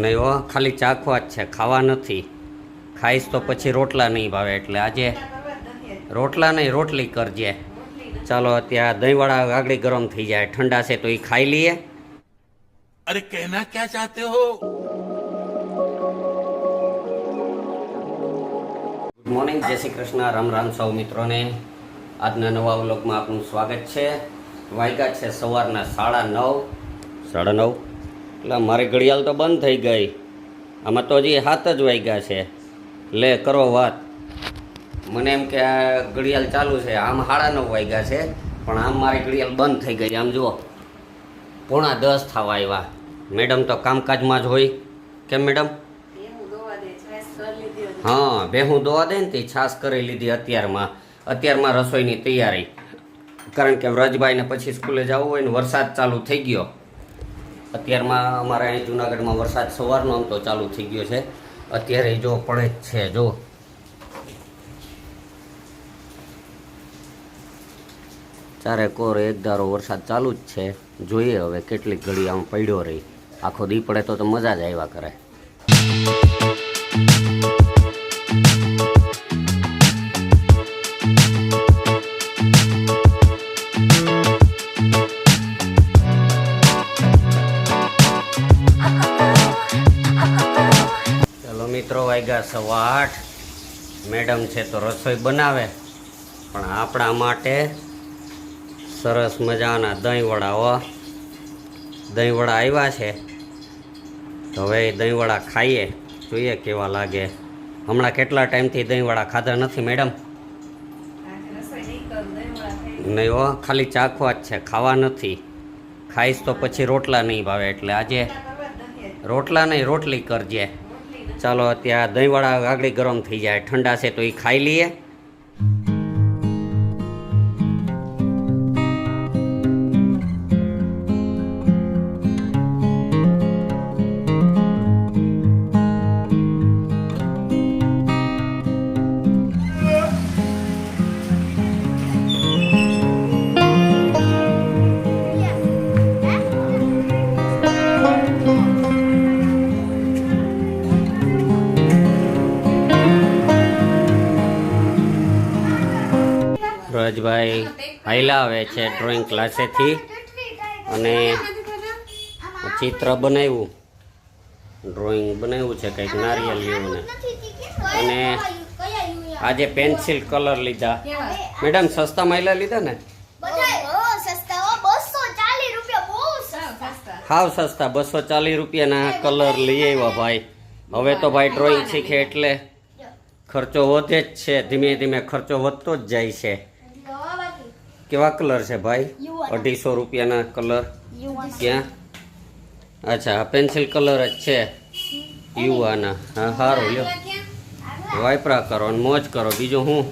નહીં હો, ખાલી ચાખવા જ છે, ખાવા નથી. ખાઈશ તો પછી રોટલા નહીં ભાવે, એટલે આજે રોટલા નહીં રોટલી કરજે. ચાલો ત્યાં દહીંવાળા આગળ ગરમ થઈ જાય, ઠંડા છે તો એ ખાઈ લઈએ. अरे कहना क्या चाहते हो? ગુડ મોર્નિંગ, જય શ્રી કૃષ્ણ, રામ રામ સૌ મિત્રોને. આજના નવા વ્લોગમાં આપનું સ્વાગત છે. વાગ્યા છે સવારના 9:30. એટલે મારી ઘડિયાળ તો બંધ થઈ ગઈ. આમાં તો હજી 7 જ વાગ્યા છે. લે કરો વાત. મને એમ કે આ ઘડિયાળ ચાલુ છે, આમ 9:30 વાગ્યા છે, પણ આમ મારી ઘડિયાળ બંધ થઈ ગઈ. આમ જુઓ 9:45 થવા આવ્યા. મેડમ તો કામકાજમાં જ હોય. કેમ મેડમ? હા, ભેહું દોવા દે ને તે છાશ કરી લીધી અત્યારમાં રસોઈની તૈયારી. કારણ કે વ્રજભાઈને પછી સ્કૂલે જવું હોય ને વરસાદ ચાલુ થઈ ગયો. અત્યારમાં અમારે અહીં જુનાગઢમાં વરસાદ સવારનો આમ તો ચાલુ થઈ ગયો છે. અત્યારે જો પડે જ છે. જો ચારે કોર એક ધારો વરસાદ ચાલુ જ છે. જોઈએ હવે કેટલી ઘડી આમ પડ્યો રહી. આખો દી પડે તો મજા જ આવ્યા કરે. ચલો મિત્રો, વાગ્યા 8:15. મેડમ છે તો રસોઈ બનાવે, પણ આપણા માટે સરસ મજાના દહીંવડા આવ્યા છે. તો હવે દહીંવડા ખાઈએ, જોઈએ કેવા લાગે. હમણાં કેટલા ટાઈમથી દહીંવડા ખાધા નથી મેડમ. નહીં હો, ખાલી ચાખવા જ છે, ખાવા નથી. ખાઈશ તો પછી રોટલા નહીં ભાવે, એટલે આજે રોટલા નહીં રોટલી કરજે. ચાલો ત્યાં દહીંવડા આગળ ગરમ થઈ જાય, ઠંડા છે તો એ ખાઈ લઈએ. વ્રજભાઈ હાઈલા આવે છે ડ્રોઈંગ ક્લાસેથી, અને ચિત્ર બનાવ્યું, ડ્રોઈંગ બનાવ્યું છે કંઈક નારિયેળ જેવું. અને આજે પેન્સિલ કલર લીધા. મેડમ સસ્તા માયલા લીધા ને? હાવ સસ્તા, 240 રૂપિયાના કલર લઈ આવ્યા ભાઈ. હવે તો ભાઈ ડ્રોઈંગ શીખે એટલે ખર્ચો વધે જ છે. ધીમે ધીમે ખર્ચો વધતો જ જાય છે. કેવા કલર છે ભાઈ? 250 રૂપિયાના કલર. ક્યાં? અચ્છા, પેન્સિલ કલર જ છે યુવાના. હા, સારું લ્યો, વાપરા કરો અને મોજ કરો. બીજું હું